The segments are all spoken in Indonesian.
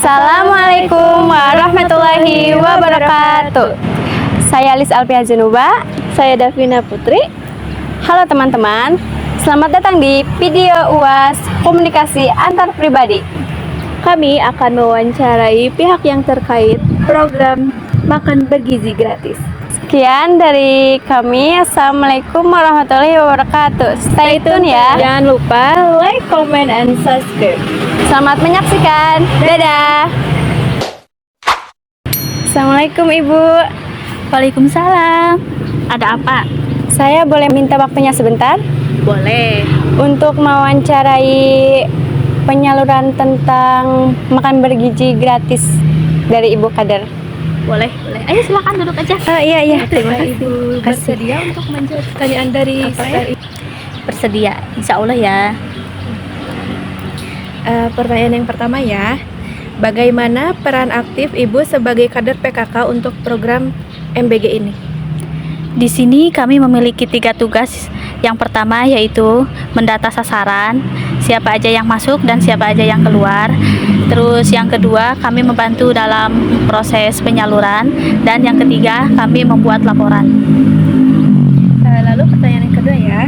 Assalamualaikum warahmatullahi wabarakatuh. Saya Lis Alfia Zenuba. Saya Davina Putri. Halo teman-teman, selamat datang di video UAS Komunikasi Antar Pribadi. Kami akan mewawancarai pihak yang terkait program makan bergizi gratis. Sekian dari kami. Assalamualaikum warahmatullahi wabarakatuh. Stay tune ya. Jangan lupa like, comment, and subscribe. Selamat menyaksikan. Dadah. Assalamualaikum Ibu. Waalaikumsalam. Ada apa? Saya boleh minta waktunya sebentar Boleh. untuk mewawancarai penyaluran tentang makan bergizi gratis dari Ibu Kader. Boleh. Ayo silakan duduk aja. Iya. Terima kasih. Ibu Bersedia untuk menjawab pertanyaan dari saya? Bersedia, insya Allah ya. Pertanyaan yang pertama ya, bagaimana peran aktif Ibu sebagai kader PKK untuk program MBG ini? Di sini kami memiliki 3 tugas. Yang pertama yaitu mendata sasaran, siapa aja yang masuk dan siapa aja yang keluar. Terus yang kedua kami membantu dalam proses penyaluran, dan yang ketiga kami membuat laporan. Lalu pertanyaan yang kedua ya,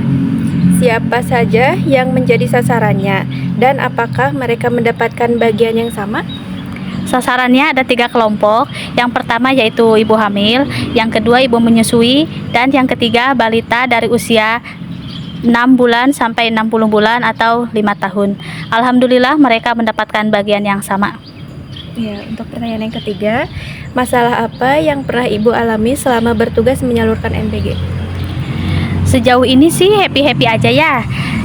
siapa saja yang menjadi sasarannya dan apakah mereka mendapatkan bagian yang sama? Sasarannya ada 3 kelompok. Yang pertama yaitu ibu hamil, yang kedua ibu menyusui, dan yang ketiga balita dari usia 6 bulan sampai 60 bulan atau 5 tahun. Alhamdulillah mereka mendapatkan bagian yang sama. Ya, untuk pertanyaan yang ketiga, masalah apa yang pernah Ibu alami selama bertugas menyalurkan MBG? Sejauh ini sih happy-happy aja ya.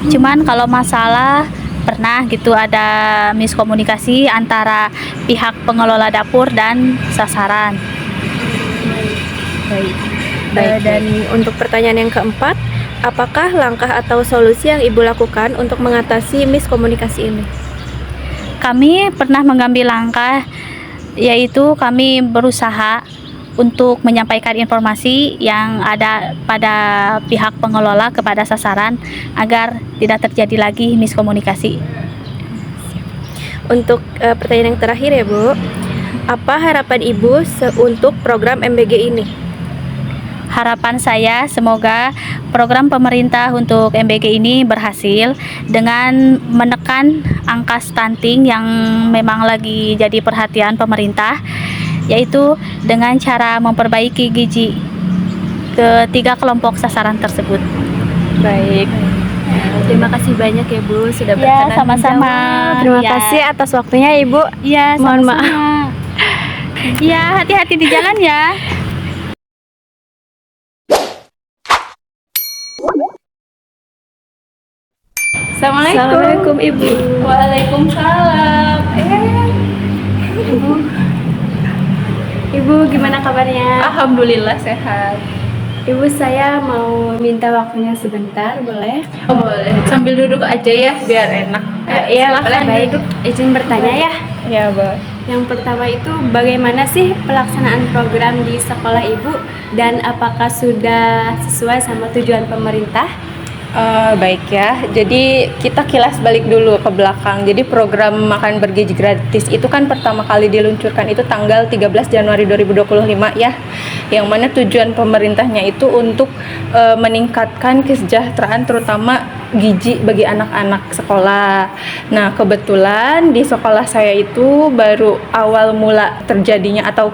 Cuman kalau masalah pernah gitu ada miskomunikasi antara pihak pengelola dapur dan sasaran. Baik. Dan untuk pertanyaan yang keempat, apakah langkah atau solusi yang Ibu lakukan untuk mengatasi miskomunikasi ini? Kami pernah mengambil langkah, yaitu kami berusaha untuk menyampaikan informasi yang ada pada pihak pengelola kepada sasaran agar tidak terjadi lagi miskomunikasi. Untuk pertanyaan yang terakhir ya Bu, apa harapan Ibu untuk program MBG ini? Harapan saya semoga program pemerintah untuk MBG ini berhasil dengan menekan angka stunting yang memang lagi jadi perhatian pemerintah, yaitu dengan cara memperbaiki gizi ke 3 kelompok sasaran tersebut. Baik. Terima kasih banyak ya Bu sudah berkenan sama-sama. menjawab. Terima Ya. kasih atas waktunya Ibu. Iya, Mohon sama-sama. Iya, hati-hati di jalan ya. Assalamualaikum Ibu. Waalaikumsalam. Ibu, gimana kabarnya? Alhamdulillah sehat. Ibu, saya mau minta waktunya sebentar, boleh? Oh, boleh. Sambil duduk aja ya, biar enak. Iya, silakan baik. duduk. Izin bertanya ya. Ya Bu. Yang pertama itu bagaimana sih pelaksanaan program di sekolah Ibu dan apakah sudah sesuai sama tujuan pemerintah? Baik ya, jadi kita kilas balik dulu ke belakang. Jadi program makan bergizi gratis itu kan pertama kali diluncurkan itu tanggal 13 Januari 2025 ya. Yang mana tujuan pemerintahnya itu untuk meningkatkan kesejahteraan terutama gizi bagi anak-anak sekolah. Nah, kebetulan di sekolah saya itu baru awal mula terjadinya atau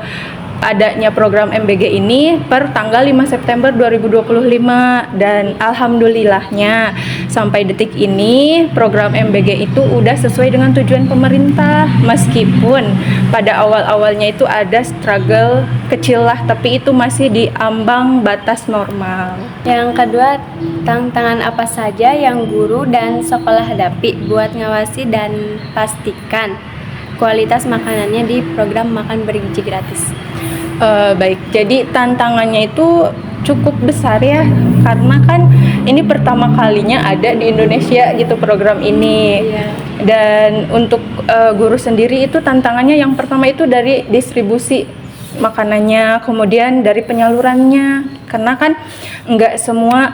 adanya program MBG ini per tanggal 5 September 2025, dan alhamdulillahnya sampai detik ini program MBG itu udah sesuai dengan tujuan pemerintah, meskipun pada awal-awalnya itu ada struggle kecil lah, tapi itu masih di ambang batas normal. Yang kedua, tantangan apa saja yang guru dan sekolah hadapi buat ngawasi dan pastikan kualitas makanannya di program makan bergizi gratis? Baik, jadi tantangannya itu cukup besar ya, karena kan ini pertama kalinya ada di Indonesia gitu program ini. Iya. Dan untuk guru sendiri itu tantangannya yang pertama itu dari distribusi makanannya, kemudian dari penyalurannya, karena kan nggak semua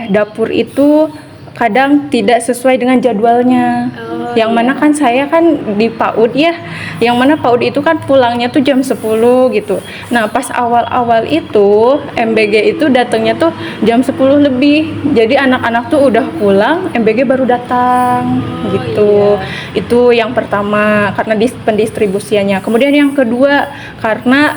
dapur itu kadang tidak sesuai dengan jadwalnya. Yang mana kan saya kan di PAUD ya, yang mana PAUD itu kan pulangnya tuh jam 10 gitu. Nah pas awal-awal itu MBG itu datangnya tuh jam 10 lebih. Jadi anak-anak tuh udah pulang, MBG baru datang gitu. Itu yang pertama karena pendistribusiannya. Kemudian yang kedua karena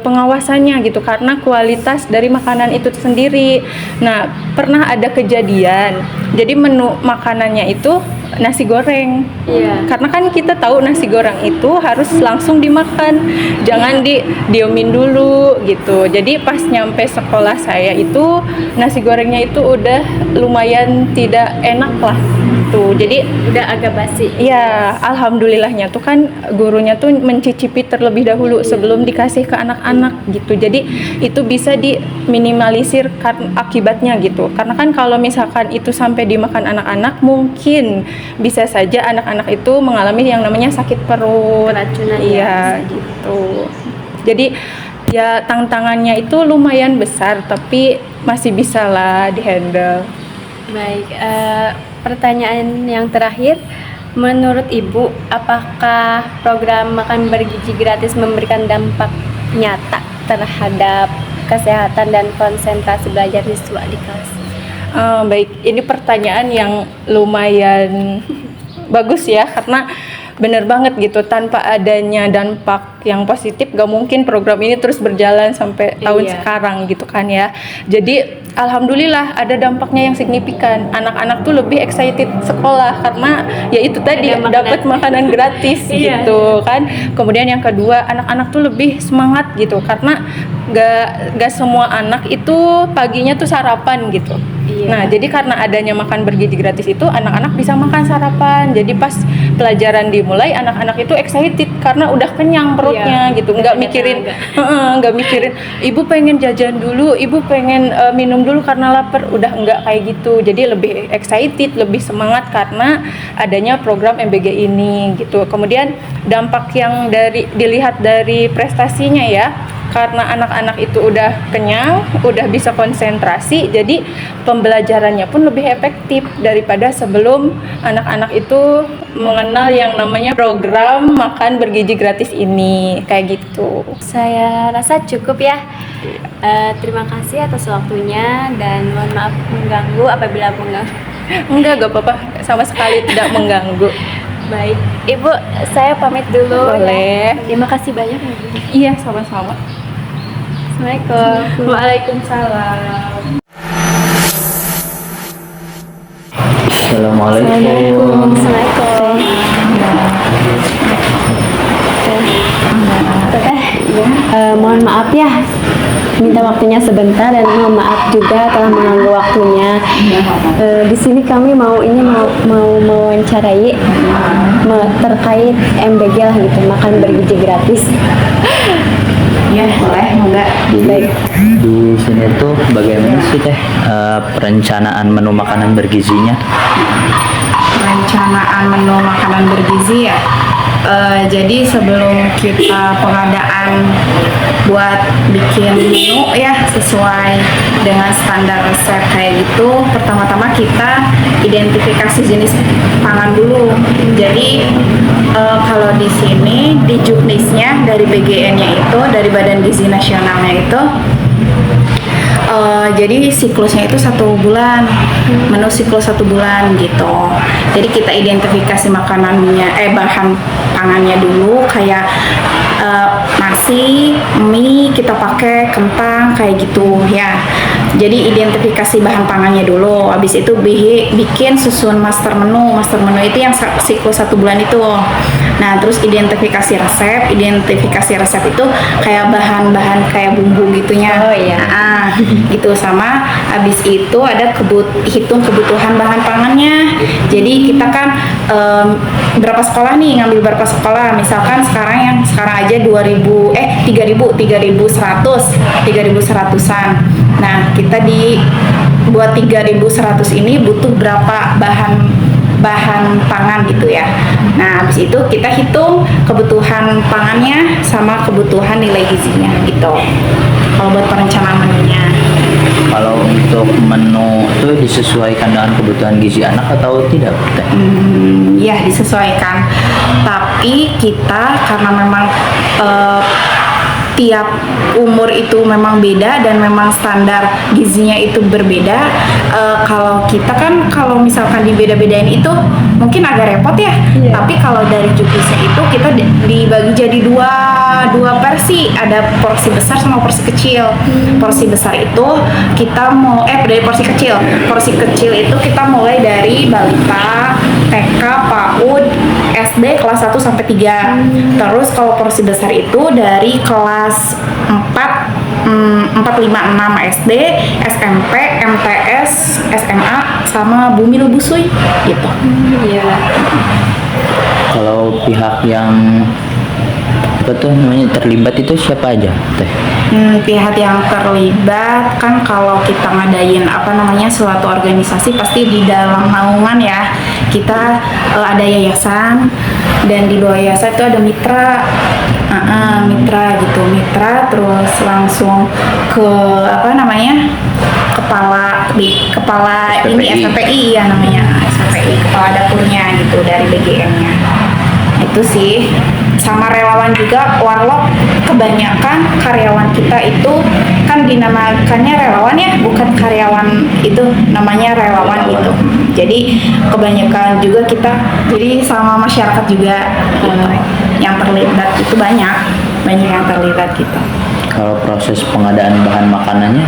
pengawasannya gitu, karena kualitas dari makanan itu sendiri. Nah pernah ada kejadian, jadi menu makanannya itu nasi goreng. Karena kan kita tahu nasi goreng itu harus langsung dimakan, jangan didiemin dulu gitu. Jadi pas nyampe sekolah saya itu nasi gorengnya itu udah lumayan tidak enak lah tuh. Jadi Udah agak basi. ya alhamdulillahnya tuh kan gurunya tuh mencicipi terlebih dahulu sebelum dikasih ke anak-anak gitu. Jadi itu bisa diminimalisir akibatnya gitu. Karena kan kalau misalkan itu sampai dimakan anak-anak, mungkin bisa saja anak-anak itu mengalami yang namanya sakit perut. Keracunan, Iya gitu. Jadi ya tantangannya itu lumayan besar, tapi masih bisa lah dihandle. Baik, pertanyaan yang terakhir, menurut Ibu, apakah program makan bergizi gratis memberikan dampak nyata terhadap kesehatan dan konsentrasi belajar siswa di kelas? Baik, ini pertanyaan yang lumayan bagus ya, karena bener banget gitu, tanpa adanya dampak yang positif gak mungkin program ini terus berjalan sampai tahun sekarang gitu kan ya. Jadi alhamdulillah ada dampaknya yang signifikan. Anak-anak tuh lebih excited sekolah karena ya itu tadi dapat makanan gratis gitu kan. Kemudian yang kedua, anak-anak tuh lebih semangat gitu karena gak semua anak itu paginya tuh sarapan gitu. Nah, jadi karena adanya makan bergizi gratis itu anak-anak bisa makan sarapan. Jadi pas pelajaran dimulai, anak-anak itu excited karena udah kenyang perutnya gitu. Nggak mikirin ibu pengen jajan dulu, ibu pengen minum dulu karena lapar. Udah nggak kayak gitu. Jadi lebih excited, lebih semangat karena adanya program MBG ini gitu. Kemudian dampak yang dilihat dari prestasinya ya. Karena anak-anak itu udah kenyang, udah bisa konsentrasi, jadi pembelajarannya pun lebih efektif daripada sebelum anak-anak itu mengenal yang namanya program makan bergizi gratis ini, kayak gitu. Saya rasa cukup ya. Terima kasih atas waktunya dan mohon maaf mengganggu apabila mengganggu. Enggak, gak apa-apa, sama sekali tidak mengganggu. Baik, Ibu, saya pamit dulu. Boleh. Ya. Terima kasih banyak ya, Bu. Iya, sama-sama. Assalamualaikum. Waalaikumsalam. Assalamualaikum. Assalamualaikum. Mohon maaf ya, minta waktunya sebentar dan mohon maaf juga telah mengganggu waktunya. Di sini kami mau mewawancarai terkait MBG lah gitu, makan bergizi gratis. Ya boleh, enggak. Baik. Di sini tuh bagaimana sih teh perencanaan menu makanan bergizinya? Perencanaan menu makanan bergizi ya. Jadi sebelum kita pengadaan buat bikin menu ya sesuai dengan standar resep kayak gitu, pertama-tama kita identifikasi jenis pangan dulu. Jadi kalau di sini di juknisnya dari BGN-nya itu, dari Badan Gizi Nasionalnya itu, jadi siklusnya itu 1 bulan, menu siklus 1 bulan gitu. Jadi kita identifikasi makanannya, bahan pangannya dulu, kayak nasi, mie kita pakai, kentang kayak gitu ya. Jadi identifikasi bahan pangannya dulu, habis itu bikin susun master menu. Master menu itu yang siklus 1 bulan itu. Nah, terus identifikasi resep itu kayak bahan-bahan kayak bumbu gitunya. Oh iya. Gitu, sama habis itu ada hitung kebutuhan bahan pangannya. Jadi kita kan berapa sekolah nih, ngambil berapa sekolah, misalkan sekarang aja 3.100-an. Nah, kita buat 3.100 ini butuh berapa bahan pangan gitu ya. Nah, habis itu kita hitung kebutuhan pangannya sama kebutuhan nilai gizinya gitu. Kalau buat perencanaan menunya. Kalau untuk menu itu disesuaikan dengan kebutuhan gizi anak atau tidak, Teh? Ya disesuaikan. Tapi kita karena memang tiap umur itu memang beda dan memang standar gizinya itu berbeda. Kalau kita kan kalau misalkan dibeda-bedain itu mungkin agak repot ya. Tapi kalau dari juknisnya itu kita dibagi jadi dua versi, ada porsi besar sama porsi kecil. Porsi besar itu kita dari porsi kecil. Porsi kecil itu kita mulai dari balita, TK, PAUD, SD kelas 1 sampai 3. Terus kalau porsi besar itu dari kelas 4, 4, 5, 6 SD, SMP, MTS, SMA, sama Bumil Busui gitu. Kalau pihak yang apa tuh namanya terlibat itu siapa aja, Teh? Pihak yang terlibat kan kalau kita ngadain suatu organisasi pasti di dalam naungan ya. Kita ada yayasan dan di bawah yayasan itu ada mitra. Mitra gitu, terus langsung ke kepala ini SPPI ya namanya, SPPI kepala dapurnya gitu dari BGM-nya. Itu sih. Sama relawan juga, warlock kebanyakan karyawan kita itu kan dinamakannya relawan ya, bukan karyawan, itu namanya relawan gitu. Jadi kebanyakan juga kita, jadi sama masyarakat juga yang terlibat itu banyak yang terlibat gitu. Kalau proses pengadaan bahan makanannya?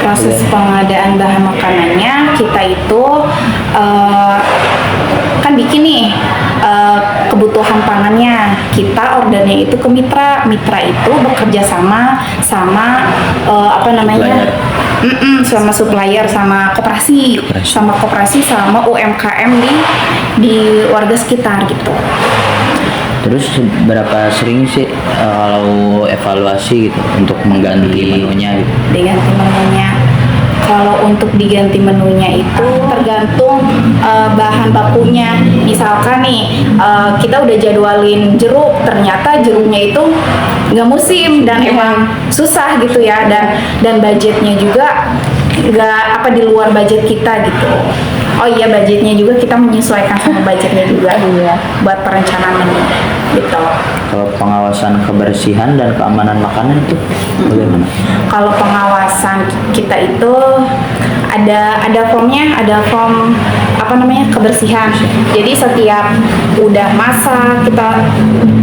Proses pengadaan bahan makanannya kita itu kan bikin nih kebutuhan pangannya, kita ordernya itu ke mitra itu bekerja sama sama supplier, sama koperasi sama UMKM di warga sekitar gitu. Terus berapa sering sih kalau evaluasi gitu untuk mengganti menunya gitu? Diganti menunya. Kalau untuk diganti menunya itu tergantung bahan bakunya. Misalkan nih kita udah jadwalin jeruk, ternyata jeruknya itu nggak musim dan emang susah gitu ya, dan budgetnya juga nggak di luar budget kita gitu. Oh iya, budgetnya juga kita menyesuaikan sama budgetnya juga buat perencanaan menu gitu. Kalau pengawasan kebersihan dan keamanan makanan itu bagaimana? Kalau pengawasan kita itu ada formnya, ada form kebersihan. Jadi setiap udah masak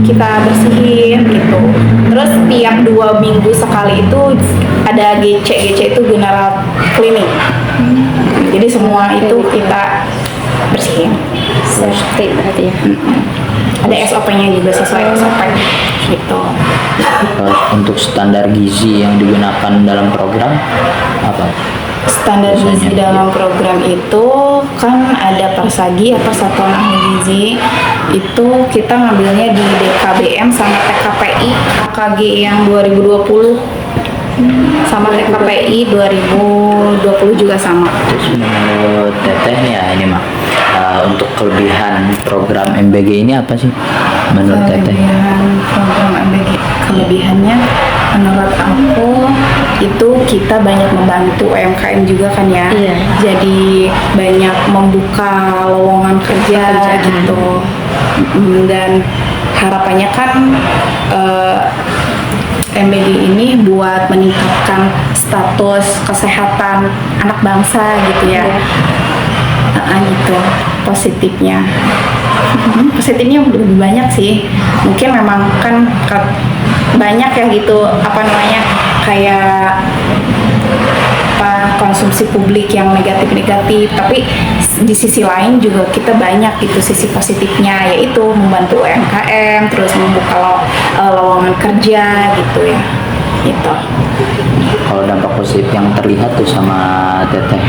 kita bersihin gitu. Terus tiap 2 minggu sekali itu ada GC itu general cleaning. Jadi semua itu kita bersihin. Safety berarti ya. Ada SOP-nya juga, sesuai SOP gitu. Untuk standar gizi yang digunakan dalam program apa? Standar gizi dalam program itu kan ada Persagi ya, Persatuan Ahli Gizi. Itu kita ngambilnya di DKBM sama TKPI AKG yang 2020 sama TKPI 2020 juga sama. Terus menurut Teteh ya ini mah untuk kelebihan program MBG ini apa sih menurut Teteh? Kelebihan program MBG, kelebihannya menurut aku itu kita banyak membantu UMKM juga kan ya. Jadi banyak membuka lowongan kerja gitu. Dan harapannya kan MBG ini buat meningkatkan status kesehatan anak bangsa gitu ya. Gitu positifnya. Positifnya lebih banyak sih. Mungkin memang kan banyak ya gitu kayak konsumsi publik yang negatif, tapi di sisi lain juga kita banyak gitu sisi positifnya, yaitu membantu UMKM, terus membuka lowongan kerja gitu ya gitu. Kalau dampak positif yang terlihat tuh sama Teteh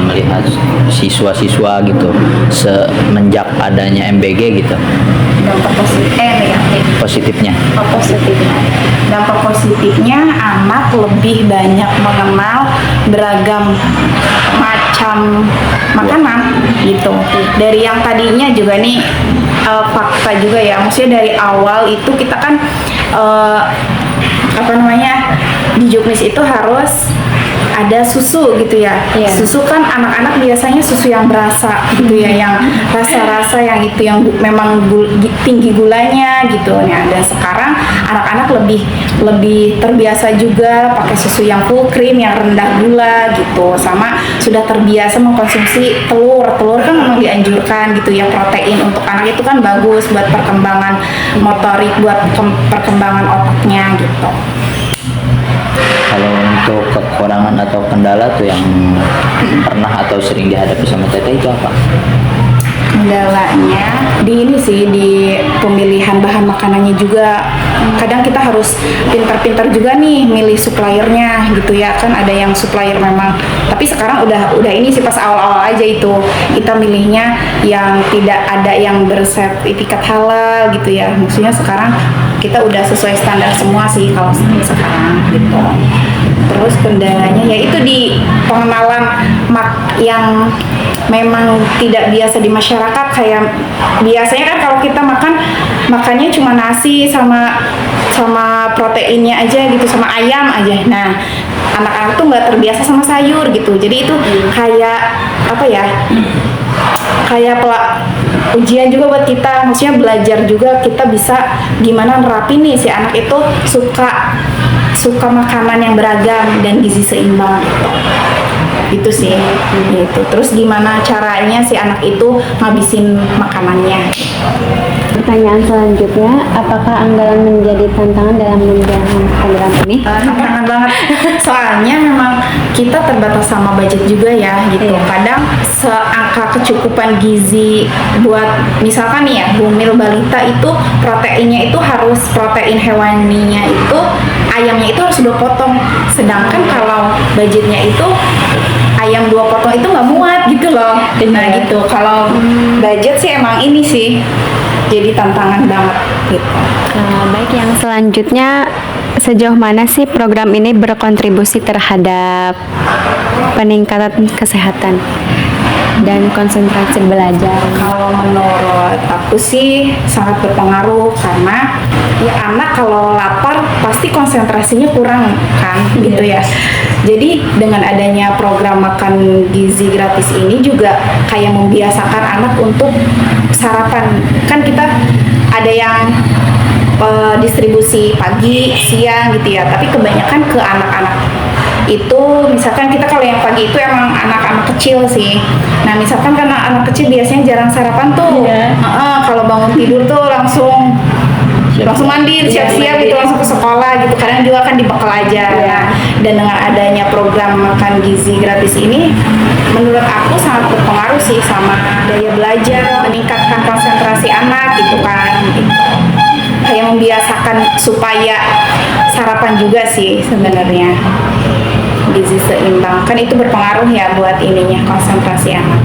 melihat siswa-siswa gitu semenjak adanya MBG gitu, Dampak negatif. positifnya? Positifnya. Dampak positifnya anak lebih banyak mengenal beragam macam makanan gitu. Dari yang tadinya juga nih fakta juga ya, maksudnya dari awal itu kita kan di Juknis itu harus ada susu gitu ya. Iya. Susu kan anak-anak biasanya susu yang berasa gitu ya, yang rasa-rasa yang itu yang memang tinggi gulanya gitu. Nah, dan sekarang anak-anak lebih terbiasa juga pakai susu yang full cream, yang rendah gula gitu. Sama sudah terbiasa mengkonsumsi telur. Telur kan memang dianjurkan gitu ya, protein untuk anak itu kan bagus buat perkembangan motorik, buat perkembangan otaknya gitu. Kalau untuk kekurangan atau kendala tuh yang pernah atau sering dihadapi sama Teteh itu apa? Kendalanya di ini sih, di pemilihan bahan makanannya juga. Kadang kita harus pintar-pintar juga nih milih suppliernya gitu ya, kan ada yang supplier memang, tapi sekarang udah ini sih pas awal-awal aja itu kita milihnya yang tidak ada yang bersertifikat halal gitu ya. Maksudnya sekarang kita udah sesuai standar semua sih kalau sekarang gitu. Terus kendalanya yaitu di pengenalan yang memang tidak biasa di masyarakat. Kayak biasanya kan kalau kita makannya cuma nasi sama proteinnya aja gitu, sama ayam aja. Nah, anak-anak tuh nggak terbiasa sama sayur gitu, jadi itu kayak apa ya, kayak ujian juga buat kita. Maksudnya belajar juga kita bisa gimana nerapin nih si anak itu suka makanan yang beragam dan gizi seimbang gitu sih gitu. Terus gimana caranya si anak itu ngabisin makanannya. Pertanyaan selanjutnya, apakah anggaran menjadi tantangan dalam menjalankan program ini? Tantangan banget, soalnya memang kita terbatas sama budget juga ya gitu. Kadang seangka kecukupan gizi buat misalkan nih ya bumil balita itu proteinnya itu harus protein hewaninya itu ayamnya itu harus 2 potong, sedangkan kalau budgetnya itu ayam 2 potong itu nggak muat gitu loh. Nah gitu, kalau budget sih emang ini sih jadi tantangan banget gitu. Baik, yang selanjutnya, sejauh mana sih program ini berkontribusi terhadap peningkatan kesehatan dan konsentrasi belajar? Kalau menurut aku sih sangat berpengaruh, karena ya anak kalau lapar pasti konsentrasinya kurang kan gitu ya. Jadi dengan adanya program makan gizi gratis ini juga kayak membiasakan anak untuk sarapan. Kan kita ada yang distribusi pagi, siang gitu ya, tapi kebanyakan ke anak-anak itu. Misalkan kita kalau yang pagi itu emang anak-anak kecil sih. Nah misalkan karena anak kecil biasanya jarang sarapan tuh, kalau bangun tidur tuh langsung mandi, siap-siap gitu, langsung ke sekolah gitu. Kadang juga kan dibekal aja. Nah, dan dengan adanya program makan gizi gratis ini, menurut aku sangat berpengaruh sih sama daya belajar, meningkatkan konsentrasi anak gitu kan. Gitu. Kayak membiasakan supaya sarapan juga sih sebenarnya, gizi seimbang kan itu berpengaruh ya buat ininya konsentrasi anak.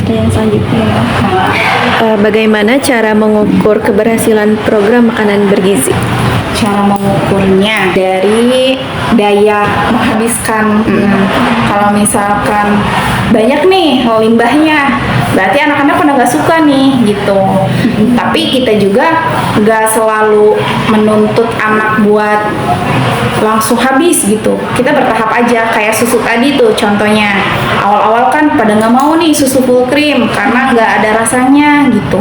Yang selanjutnya, bagaimana cara mengukur keberhasilan program makanan bergizi? Cara mengukurnya dari daya menghabiskan. Kalau misalkan banyak nih limbahnya, berarti anak-anak pada nggak suka nih gitu. Tapi kita juga nggak selalu menuntut anak buat langsung habis gitu. Kita bertahap aja, kayak susu tadi tuh contohnya. Awal-awal kan pada nggak mau nih susu full cream karena nggak ada rasanya gitu.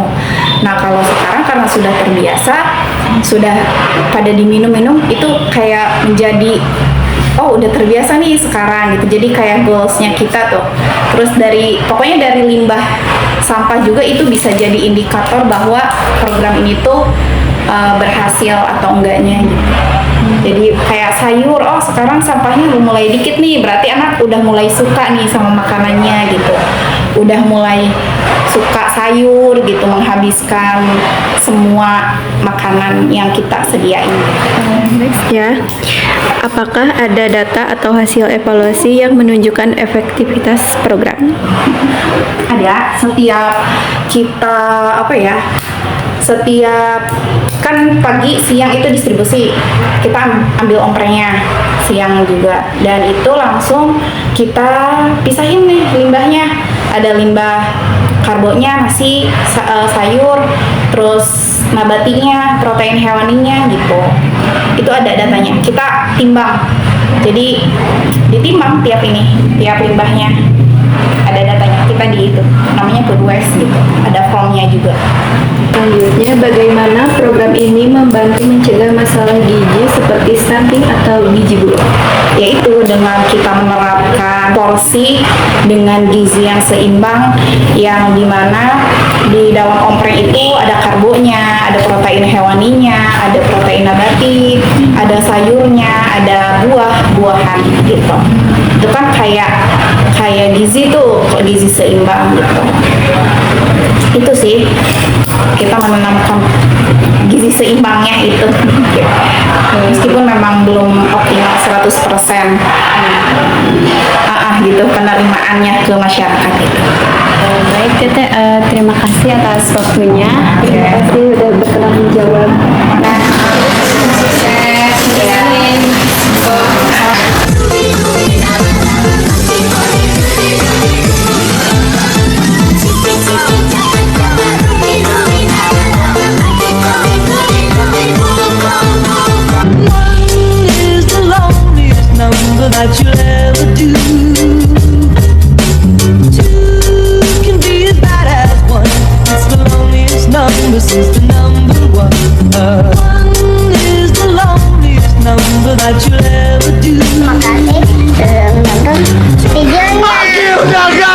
Nah kalau sekarang karena sudah terbiasa, sudah pada diminum-minum, itu kayak menjadi oh udah terbiasa nih sekarang gitu. Jadi kayak goalsnya kita tuh. Terus pokoknya dari limbah sampah juga itu bisa jadi indikator bahwa program ini tuh berhasil atau enggaknya gitu. Jadi kayak sayur, oh sekarang sampahnya udah mulai dikit nih, berarti anak udah mulai suka nih sama makanannya gitu. Udah mulai suka sayur gitu, menghabiskan semua makanan yang kita sediain. Next ya, apakah ada data atau hasil evaluasi yang menunjukkan efektivitas program? Ada, setiap kita setiap kan pagi siang itu distribusi, kita ambil omprenya siang juga, dan itu langsung kita pisahin nih limbahnya. Ada limbah karbonya, nasi, sayur, terus nabatinya, protein hewaninya gitu. Itu ada datanya, kita timbang Jadi ditimbang tiap limbahnya, ada datanya, kita di itu namanya food waste gitu, ada formnya juga. Selanjutnya, bagaimana program ini membantu mencegah masalah gizi seperti stunting atau gizi buruk? Yaitu dengan kita menerapkan porsi dengan gizi yang seimbang, yang dimana di dalam ompreng itu ada karbonya, ada protein hewaninya, ada protein nabati, ada sayurnya, ada buah-buahan gitu. Itu kan kayak gizi tuh, gizi seimbang gitu. Itu sih kita menanamkan gizi seimbangnya itu. Meskipun memang belum optimal 100% gitu penerimaannya ke masyarakat itu. Baik Teteh, terima kasih atas waktunya. Terima kasih udah berkenan menjawab. Nah, sukses ya. Is the loneliest number that you'll ever do. Two can be as bad as one. It's the loneliest number since the number one. One is the loneliest number that you'll ever do. Terima kasih sudah menonton videonya.